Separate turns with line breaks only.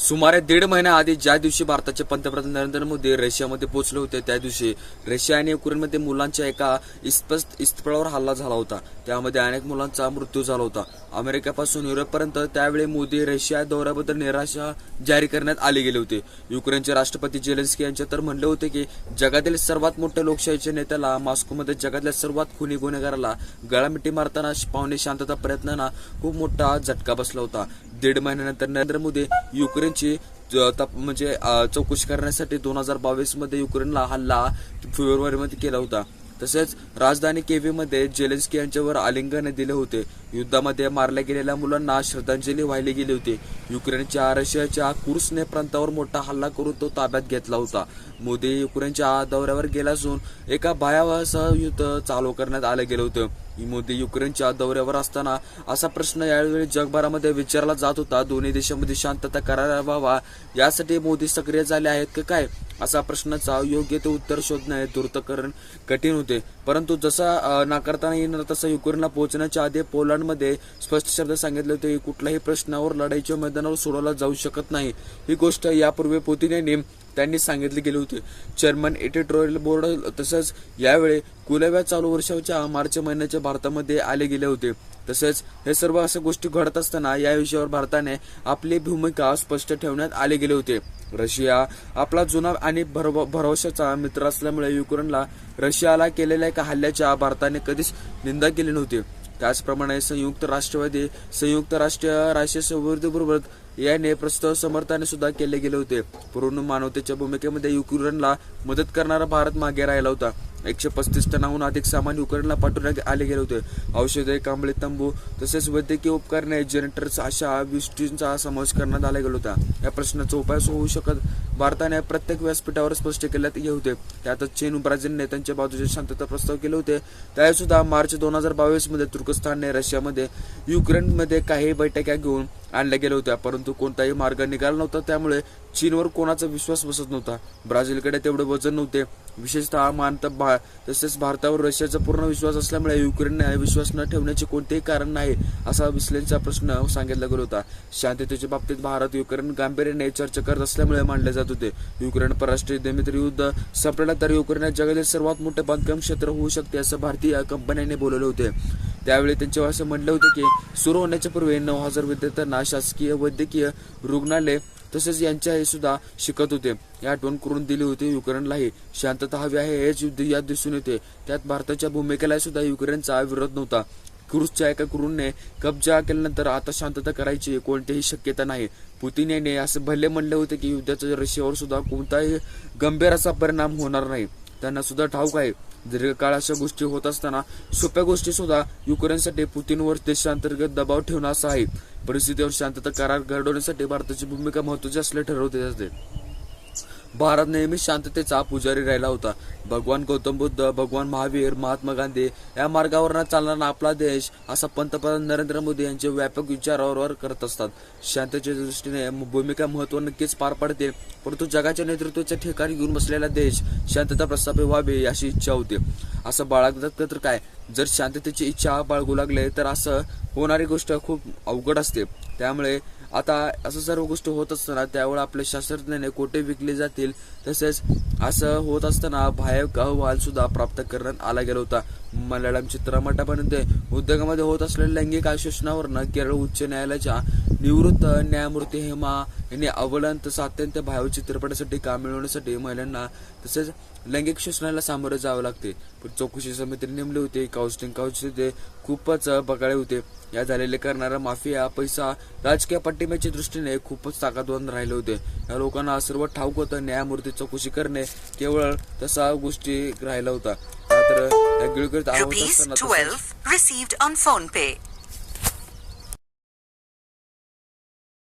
सुमारे 1.5 महिन्याआधी ज्या दिवशी भारताचे पंतप्रधान नरेंद्र मोदी रशियामध्ये पोहोचले होते त्या दिवशी रशिया आणि युक्रेनमध्ये मुलांच्या एका इस्पितळावर हल्ला झाला होता. त्यामध्ये अनेक मुलांचा मृत्यू झाला होता. अमेरिकेपासून युरोपपर्यंत त्यावेळी मोदी रशिया दौऱ्याबद्दल निराशा जाहीर करण्यात आले गेले होते. युक्रेनचे राष्ट्रपती झेलेन्स्की यांचे तर म्हणले होते की जगातील सर्वात मोठ्या लोकशाहीच्या नेत्याला मॉस्कोमध्ये जगातल्या सर्वात खुनी गुन्हेगाराला गळामिठी मारताना पाहुणे शांतता प्रयत्नांना खूप मोठा झटका बसला होता. 1.5 महिन्यानंतर नरेंद्र मोदी युक्रेनची चौकशी करण्यासाठी 2022 मध्ये युक्रेनला हल्ला फेब्रुवारीमध्ये केला होता. तसेच राजधानी केव्हमध्ये झेलेन्स्की यांच्यावर आलिंगन दिले होते. युद्धामध्ये मारल्या गेलेल्या मुलांना श्रद्धांजली वाहिली गेली होती. युक्रेनच्या रशियाच्या कुर्स्क प्रांतावर मोठा हल्ला करून तो ताब्यात घेतला होता. मोदी युक्रेनच्या दौऱ्यावर गेला असून एका भयावह युद्ध चालू करण्यात आले गेले होते. मोदी युक्रेनच्या दौऱ्यावर असताना असा प्रश्न यावेळी जगभरामध्ये विचारला जात होता, दोन्ही देशांमध्ये शांतता करार व्हावा यासाठी मोदी सक्रिय झाले आहेत का काय, असा प्रश्नाचा योग्य ते उत्तर शोधणे दूरकरण कठीण होते. परंतु जसा नाकारता येणार तसा युक्रेनला पोहोचण्याच्या आधी पोलंडमध्ये स्पष्ट शब्द सांगितले होते की कुठल्याही प्रश्नावर लढाईच्या मैदानावर सोडवला जाऊ शकत नाही. ही गोष्ट यापूर्वी पुतिन यांनी त्यांनी सांगितले गेले होते. जर्मन एडिटोरियल बोर्ड तसेच यावेळी कुलव्या चालू वर्षाच्या मार्च महिन्याच्या भारतामध्ये आले गेले होते. तसेच हे सर्व अशा गोष्टी घडत असताना या विषयावर भारताने आपली भूमिका स्पष्ट ठेवण्यात आले गेले होते. रशिया आपला जुना आणि भरवशाचा मित्र असल्यामुळे युक्रेनला रशियाला केलेल्या एका हल्ल्याच्या भारताने कधीच निंदा केली नव्हती. त्याचप्रमाणे संयुक्त राष्ट्राबरोबर याने प्रस्ताव समर्थनाने सुद्धा केले गेले होते. पूर्ण मानवतेच्या भूमिकेमध्ये युक्रेनला मदत करणारा भारत मागे राहिला होता. 135 टनाहून अधिक सामान युक्रेनला पाठवण्यात आले गेले होते. औषधे, कांबळे, तंबू तसेच वैद्यकीय उपकरणे, जनरेटर्स अशा गोष्टींचा समावेश करण्यात आला गेला होता. या प्रश्नाचा उपाय होऊ शकत भारताने प्रत्येक व्यासपीठावर स्पष्ट केले होते. त्यातच चीन, ब्राझील नेत्यांच्या बाजूचे शांतता प्रस्ताव केले होते. त्यावेळी सुद्धा मार्च 2022 मध्ये तुर्कस्तानने रशियामध्ये युक्रेनमध्ये काही बैठका घेऊन आणल्या गेल्या होत्या, परंतु कोणताही मार्ग निघाला नव्हता. त्यामुळे चीनवर कोणाचा विश्वास बसत नव्हता. ब्राझीलकडे तेवढे वजन नव्हते. विशेषतः तसेच भारतावर रशियाचा पूर्ण विश्वास असल्यामुळे युक्रेनने विश्वास न ठेवण्याचे कोणतेही कारण नाही असा विश्लेषणाचा प्रश्न सांगितला गेला होता. शांततेच्या बाबतीत भारत युक्रेन गांभीर्याने चर्चा करत असल्यामुळे मानले जात होते. युक्रेन परराष्ट्र युद्ध संपलेला तर युक्रेन जगातील सर्वात मोठे बांधकाम क्षेत्र होऊ शकते असं भारतीय कंपन्यांनी बोलवले होते. त्यावेळी त्यांच्या असं म्हणले होते की सुरू होण्याच्या पूर्वी 9,000 विद्यार्थ्यांना शासकीय वैद्यकीय रुग्णालय तसेच यांच्या हे सुद्धा शिकत होते. या आठवण करून दिली होती. युक्रेनलाही शांतता हवी आहे हेच युद्ध यात दिसून येते. त्यात भारताच्या भूमिकेला सुद्धा युक्रेनचा विरोध नव्हता. कुर्स्कच्या एका क्रूरने कब्जा केल्यानंतर आता शांतता करायची कोणतीही शक्यता नाही. पुतिन यांनी असं भले म्हणले होते की युद्धाच्या रशियावर सुद्धा कोणताही गंभीर असा परिणाम होणार नाही. त्यांना सुद्धा ठाऊक आहे दीर्घकाळ अशा गोष्टी होत असताना सोप्या गोष्टी सुद्धा युक्रेनसाठी पुतिनवर देशांतर्गत दबाव ठेवणं असं आहे. परिस्थितीवर शांतता करार घडवण्यासाठी भारताची भूमिका महत्वाची असले ठरवते असते. भारत नेहमी शांततेचा पुजारी राहिला होता. भगवान गौतम बुद्ध, भगवान महावीर, महात्मा गांधी या मार्गावर चालणारा आपला देश असा पंतप्रधान नरेंद्र मोदी यांचे व्यापक विचारावर करत असतात. शांततेच्या दृष्टीने भूमिका महत्व नक्कीच पार पाडते, परंतु जगाच्या नेतृत्वाच्या ठिकाणी घेऊन बसलेला देश शांतता प्रस्थापित व्हावी अशी इच्छा होती. असं बाळगतात तर काय, जर शांततेची इच्छा बाळगू लागले तर असं होणारी गोष्ट खूप अवघड असते. त्यामुळे आता असं सर्व गोष्टी होत असताना त्यावेळी आपल्या शास्त्रज्ञाने कोठे विकले जातील तसेच असं होत असताना भयावह अहवाल सुद्धा प्राप्त करण्यात आला गेला होता. मल्याळम चित्रपटामध्ये उद्योगामध्ये होत असलेल्या लैंगिक शोषणावरनं केरळ उच्च न्यायालयाच्या निवृत्त न्यायमूर्ती हेमा यांनी अवलंत अत्यंत भयावह चित्रपटासाठी काम मिळवण्यासाठी महिलांना तसेच लैंगिक शोषणाला सामोरे जावे लागते. पण चौकशी समितीने नेमले होते. काउन्सिलिंग ते खूपच बगाळे होते. या झालेले करणारा माफिया पैसा राजकीय पाठिंब्याच्या दृष्टीने खूपच ताकदवान राहिले होते. या लोकांना सर्व ठाऊक होतं. न्यायमूर्ती चौकशी करणे केवळ तसा गोष्टी राहिला होता. तर
₹12 received on PhonePe.